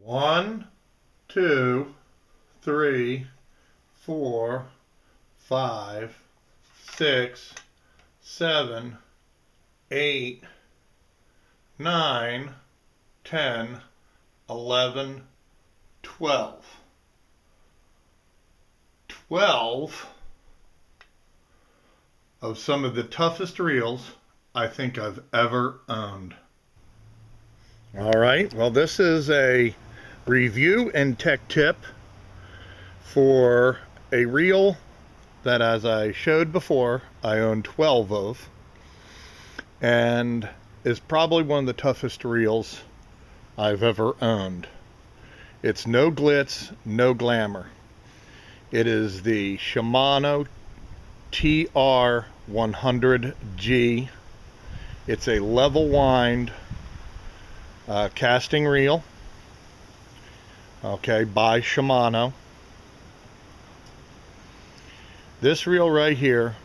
1, 2, 3, 4, 5, 6, 7, 8, 9, 10, 11, 12. 12 of some of the toughest reels I think I've ever owned. Alright, well, this is a review and tech tip for a reel that, as I showed before, I own 12 of, and is probably one of the toughest reels I've ever owned. It's no glitz, no glamour. It is the Shimano TR100G. It's a level wind casting reel, okay, by Shimano. This reel right here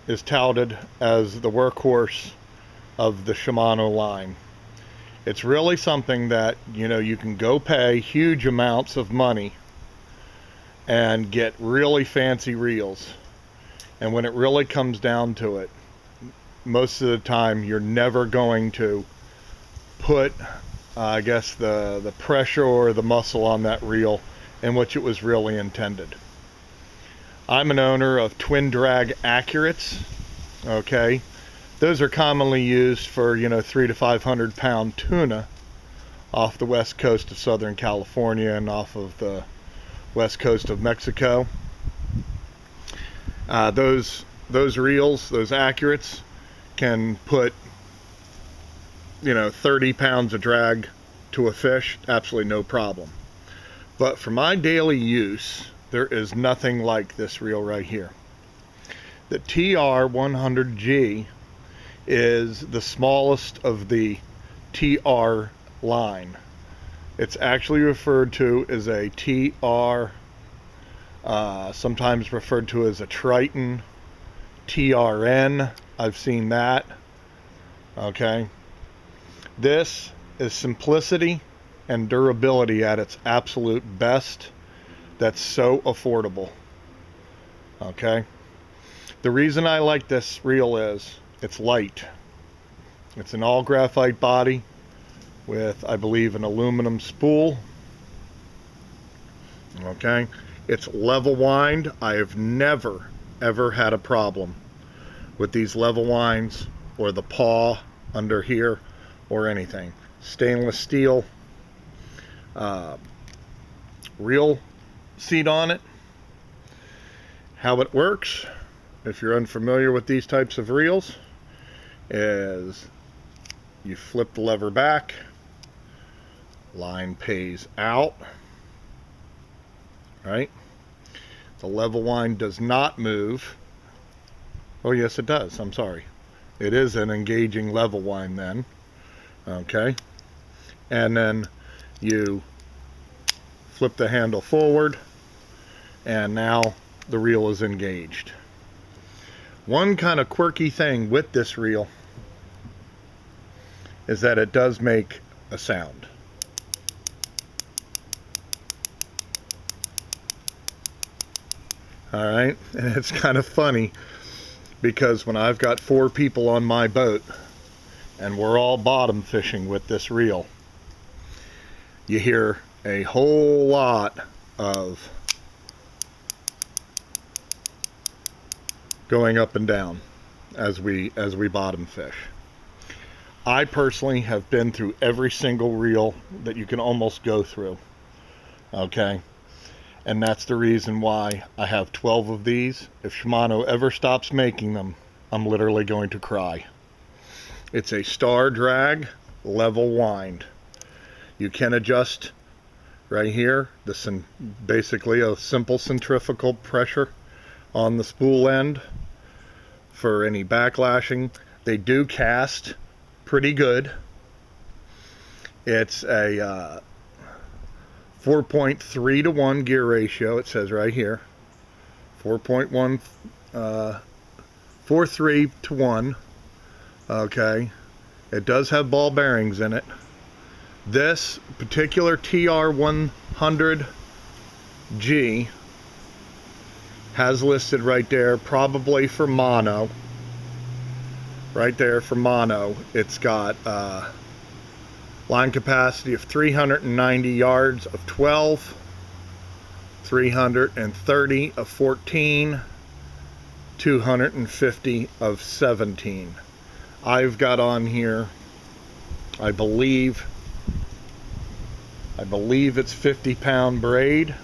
is touted as the workhorse of the Shimano line. It's really something that, you know, you can go pay huge amounts of money and get really fancy reels, and when it really comes down to it, most of the time you're never going to put I guess the pressure or the muscle on that reel in which it was really intended. I'm an owner of twin drag Accurates, okay. Those are commonly used for, you know, 300 to 500 pound tuna off the west coast of Southern California and off of the west coast of Mexico. Those reels, those Accurates, can put, you know, 30 pounds of drag to a fish, absolutely no problem. But for my daily use, there is nothing like this reel right here. The TR100G is the smallest of the TR line. It's actually referred to as a TR, sometimes referred to as a Triton TRN. I've seen that. Okay. This is simplicity and durability at its absolute best. That's so affordable. Okay. The reason I like this reel is it's light. It's an all graphite body with, I believe, an aluminum spool. Okay. It's level wind. I have never ever had a problem with these level winds or the paw under here or anything. Stainless steel reel seat on it. How it works, if you're unfamiliar with these types of reels, is you flip the lever back, line pays out, right? The level wind does not move. Oh yes, it does. I'm sorry. It is an engaging level wind then. Okay. And then you flip the handle forward, and now the reel is engaged. One kind of quirky thing with this reel is that it does make a sound. Alright, and it's kind of funny because when I've got 4 people on my boat and we're all bottom fishing with this reel, you hear a whole lot of going up and down as we bottom fish. I personally have been through every single reel that you can almost go through, okay, and that's the reason why I have 12 of these. If Shimano ever stops making them, I'm literally going to cry. It's a star drag level wind. You can adjust right here, basically a simple centrifugal pressure on the spool end for any backlashing. They do cast pretty good. It's a 4.3 to 1 gear ratio, it says right here. 4.1, 4.3 to 1. Okay. It does have ball bearings in it. This particular TR100G has listed right there, probably for mono. Right there for mono. It's got line capacity of 390 yards of 12, 330 of 14, 250 of 17. I've got on here, I believe it's 50-pound braid.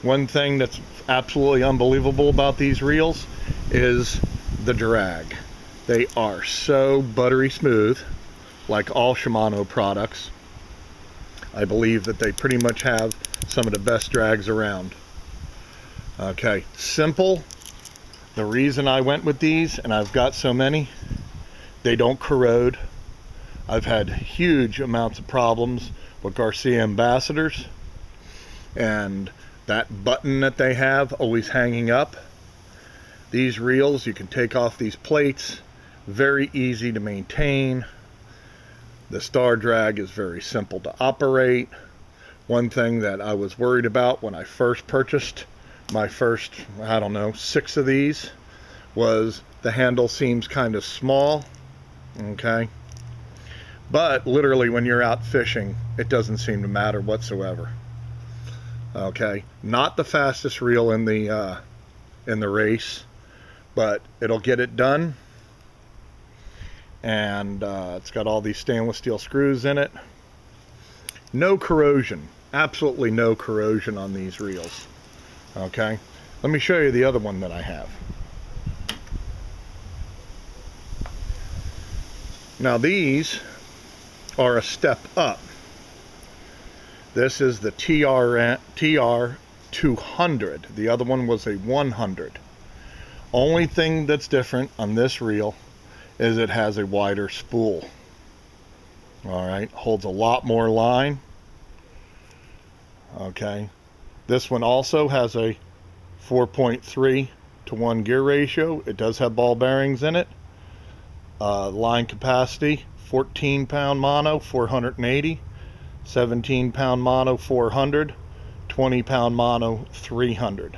One thing that's absolutely unbelievable about these reels is the drag. They are so buttery smooth, like all Shimano products. I believe that they pretty much have some of the best drags around. Okay, simple. The reason I went with these, and I've got so many, they don't corrode. I've had huge amounts of problems with Garcia Ambassadors, and that button that they have always hanging up. These reels, you can take off these plates, very easy to maintain. The star drag is very simple to operate. One thing that I was worried about when I first purchased my first, I don't know, 6 of these, was the handle seems kind of small, okay? But literally when you're out fishing, it doesn't seem to matter whatsoever. Okay, not the fastest reel in the race, but it'll get it done. And it's got all these stainless steel screws in it. No corrosion, absolutely no corrosion on these reels. Okay, let me show you the other one that I have. Now these are a step up. This is the TR200. The other one was a 100. Only thing that's different on this reel is it has a wider spool. Alright, holds a lot more line. Okay, this one also has a 4.3:1 gear ratio. It does have ball bearings in it. Line capacity, 14-pound mono, 480. 17-pound mono, 400. 20-pound mono, 300.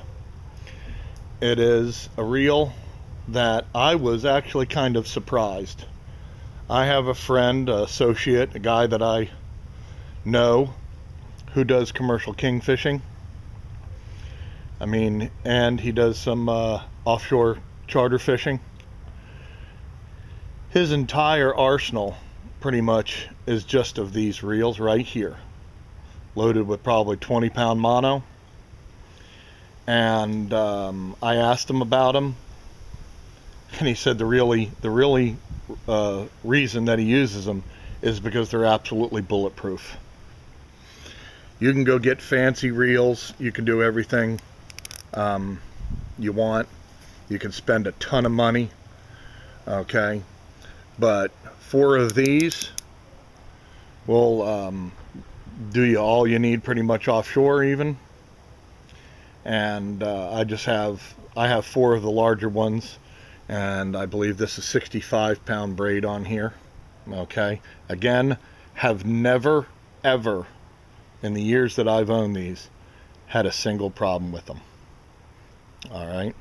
It is a reel that I was actually kind of surprised. I have a friend, associate, a guy that I know who does commercial king fishing. I mean, and he does some offshore charter fishing. His entire arsenal pretty much is just of these reels right here, loaded with probably 20-pound mono. And I asked him about them, and he said the really reason that he uses them is because they're absolutely bulletproof. You can go get fancy reels, you can do everything you want, you can spend a ton of money, okay, but 4 of these will do you all you need pretty much offshore even. And I have 4 of the larger ones, and I believe this is 65-pound braid on here. Okay, again, have never ever in the years that I've owned these had a single problem with them. All right,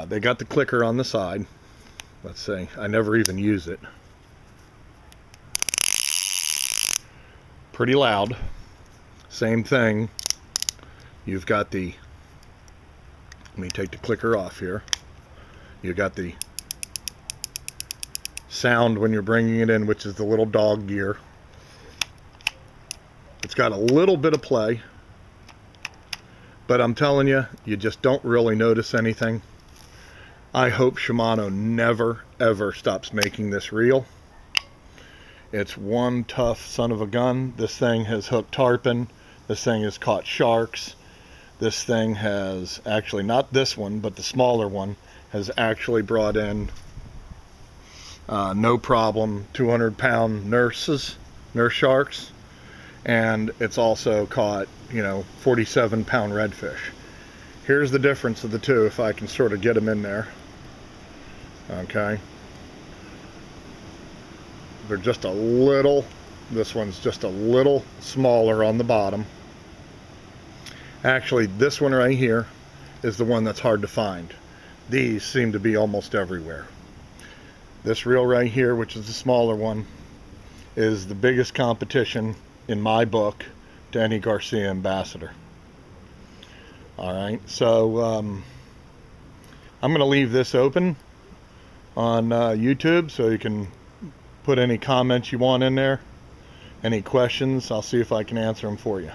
they got the clicker on the side. Let's see, I never even use it. Pretty loud. Same thing. You've got the, let me take the clicker off here. You've got the sound when you're bringing it in, which is the little dog gear. It's got a little bit of play, but I'm telling you, you just don't really notice anything. I hope Shimano never ever stops making this reel. It's one tough son of a gun. This thing has hooked tarpon. This thing has caught sharks. This thing has actually, not this one, but the smaller one, has actually brought in no problem 200-pound nurse sharks, and it's also caught, you know, 47-pound redfish. Here's the difference of the two, if I can sort of get them in there. Okay, They're just a little, this one's just a little smaller on the bottom. Actually, this one right here is the one that's hard to find. These seem to be almost everywhere. This reel right here, which is the smaller one, is the biggest competition in my book to any Garcia Ambassador. Alright, so I'm going to leave this open on YouTube so you can put any comments you want in there. Any questions, I'll see if I can answer them for you.